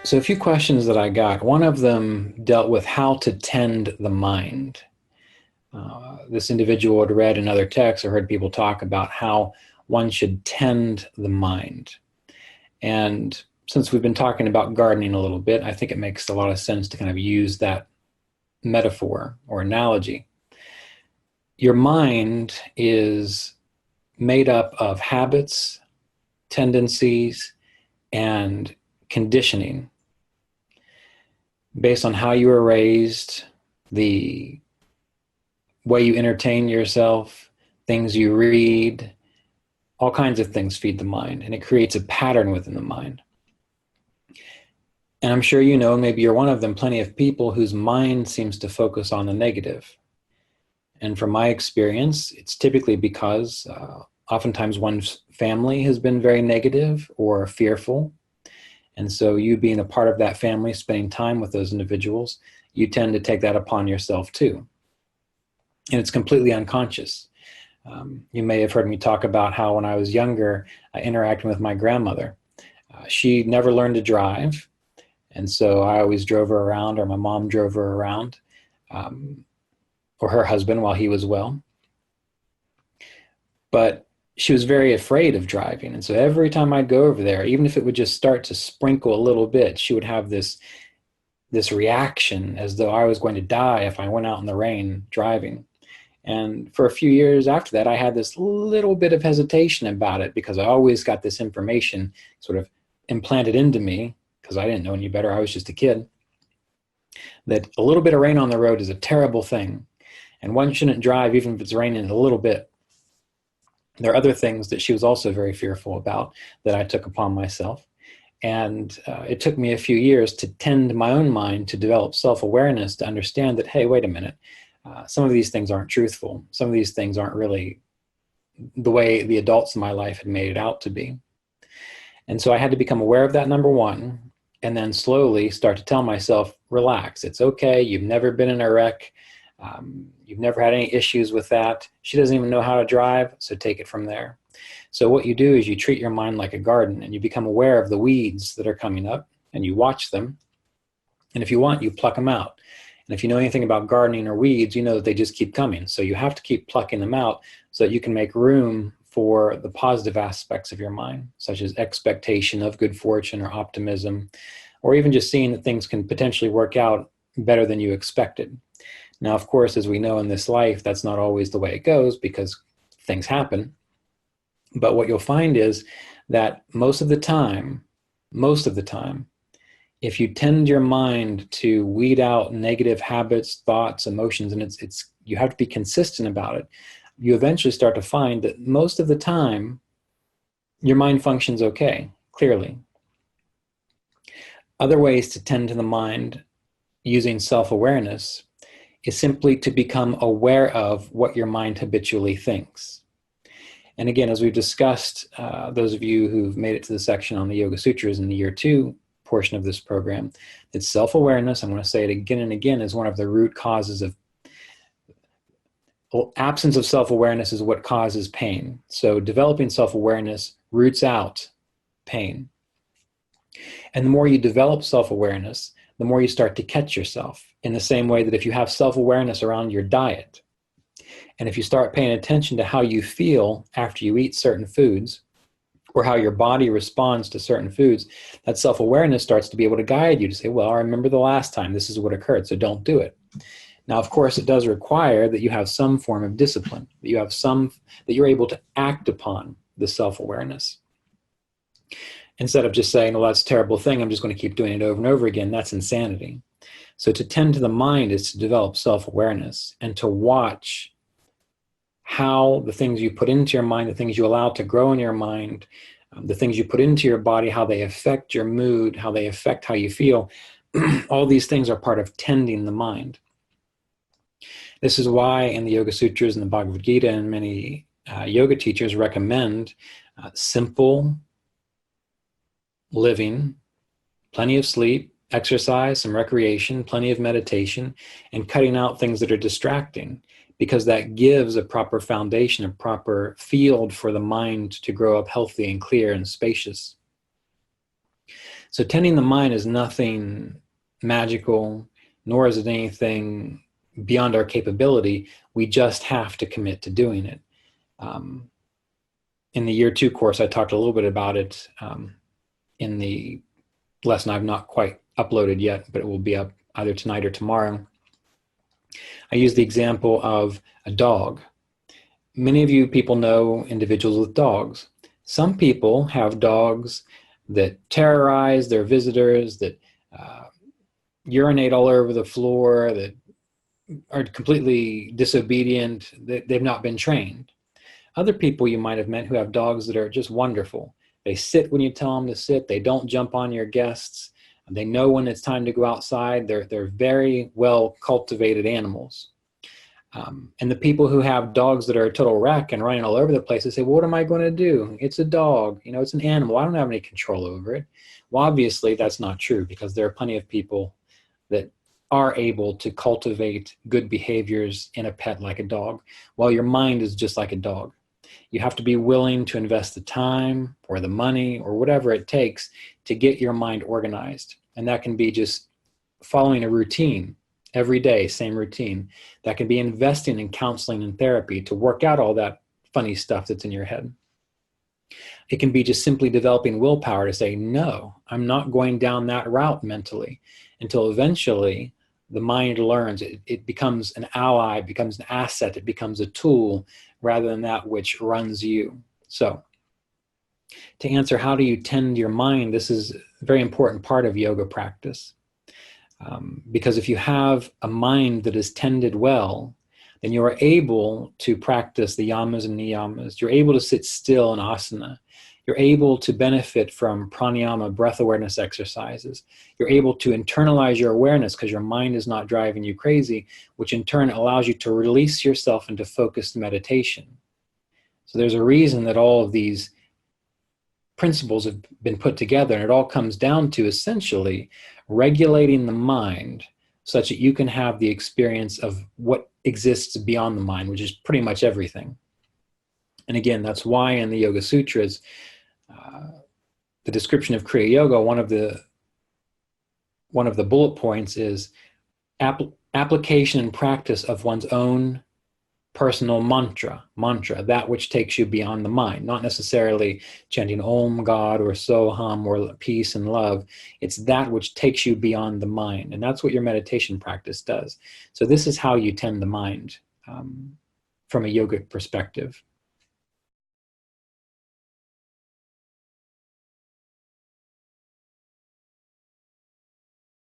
So a few questions that I got. One of them dealt with how to tend the mind. This individual had read another text or heard people talk about how one should tend the mind. And since we've been talking about gardening a little bit, I think it makes a lot of sense to kind of use that metaphor or analogy. Your mind is made up of habits, tendencies, and conditioning based on how you were raised, the way you entertain yourself, things you read, all kinds of things feed the mind, and it creates a pattern within the mind. And I'm sure you know, maybe you're one of them, plenty of people whose mind seems to focus on the negative. And from my experience, it's typically because oftentimes one's family has been very negative or fearful. And so you being a part of that family, spending time with those individuals, you tend to take that upon yourself too. And it's completely unconscious. You may have heard me talk about how when I was younger, interacting with my grandmother, she never learned to drive. And so I always drove her around, or my mom drove her around, or her husband while he was well. But she was very afraid of driving. And so every time I'd go over there, even if it would just start to sprinkle a little bit, she would have this reaction as though I was going to die if I went out in the rain driving. And for a few years after that, I had this little bit of hesitation about it because I always got this information sort of implanted into me, because I didn't know any better. I was just a kid, that a little bit of rain on the road is a terrible thing. And one shouldn't drive even if it's raining a little bit. There are other things that she was also very fearful about that I took upon myself. And it took me a few years to tend my own mind, to develop self-awareness, to understand that, hey, wait a minute, some of these things aren't truthful. Some of these things aren't really the way the adults in my life had made it out to be. And so I had to become aware of that, number one, and then slowly start to tell myself, relax, it's okay, you've never been in a wreck, you've never had any issues with that. She doesn't even know how to drive, so take it from there. So what you do is you treat your mind like a garden, and you become aware of the weeds that are coming up, and you watch them. And if you want, you pluck them out. And if you know anything about gardening or weeds, you know that they just keep coming. So you have to keep plucking them out so that you can make room for the positive aspects of your mind, such as expectation of good fortune or optimism, or even just seeing that things can potentially work out better than you expected. Now, of course, as we know in this life, that's not always the way it goes because things happen. But what you'll find is that most of the time, if you tend your mind to weed out negative habits, thoughts, emotions, and you have to be consistent about it, you eventually start to find that most of the time, your mind functions okay, clearly. Other ways to tend to the mind using self-awareness is simply to become aware of what your mind habitually thinks. And again, as we've discussed, those of you who've made it to the section on the Yoga Sutras in the year 2 portion of this program, that self-awareness, I'm going to say it again and again, is one of the root causes of absence of self-awareness is what causes pain. So developing self-awareness roots out pain. And the more you develop self-awareness, the more you start to catch yourself, in the same way that if you have self-awareness around your diet, and if you start paying attention to how you feel after you eat certain foods, or how your body responds to certain foods, that self-awareness starts to be able to guide you to say, well, I remember the last time this is what occurred, so don't do it. Now, of course, it does require that you have some form of discipline, that you're able to act upon the self-awareness. Instead of just saying, well, that's a terrible thing, I'm just going to keep doing it over and over again, that's insanity. So to tend to the mind is to develop self-awareness and to watch how the things you put into your mind, the things you allow to grow in your mind, the things you put into your body, how they affect your mood, how they affect how you feel, all these things are part of tending the mind. This is why in the Yoga Sutras and the Bhagavad Gita and many yoga teachers recommend simple living, plenty of sleep, exercise, some recreation, plenty of meditation, and cutting out things that are distracting, because that gives a proper foundation, a proper field for the mind to grow up healthy and clear and spacious. So tending the mind is nothing magical, nor is it anything beyond our capability. We just have to commit to doing it. In the year 2 course, I talked a little bit about it in the lesson I've not quite uploaded yet, but it will be up either tonight or tomorrow. I use the example of a dog. Many of you people know individuals with dogs. Some people have dogs that terrorize their visitors, that urinate all over the floor, that are completely disobedient, they've not been trained. Other people you might have met who have dogs that are just wonderful. They sit when you tell them to sit. They don't jump on your guests. They know when it's time to go outside. They're very well cultivated animals. And the people who have dogs that are a total wreck and running all over the place, they say, well, what am I going to do? It's a dog. You know, it's an animal. I don't have any control over it. Well, obviously, that's not true, because there are plenty of people that are able to cultivate good behaviors in a pet like a dog, while your mind is just like a dog. You have to be willing to invest the time or the money or whatever it takes to get your mind organized. And that can be just following a routine every day, same routine. That can be investing in counseling and therapy to work out all that funny stuff that's in your head. It can be just simply developing willpower to say, no, I'm not going down that route mentally, until eventually the mind learns. It becomes an ally, it becomes an asset, it becomes a tool rather than that which runs you. So to answer how do you tend your mind, this is a very important part of yoga practice. Because if you have a mind that is tended well, then you are able to practice the yamas and niyamas. You're able to sit still in asana. You're able to benefit from pranayama, breath awareness exercises. You're able to internalize your awareness because your mind is not driving you crazy, which in turn allows you to release yourself into focused meditation. So there's a reason that all of these principles have been put together, and it all comes down to essentially regulating the mind such that you can have the experience of what exists beyond the mind, which is pretty much everything. And again, that's why in the Yoga Sutras, the description of Kriya Yoga, one of the bullet points is application and practice of one's own personal mantra, that which takes you beyond the mind, not necessarily chanting Om God or Soham or peace and love. It's that which takes you beyond the mind. And that's what your meditation practice does. So this is how you tend the mind from a yogic perspective.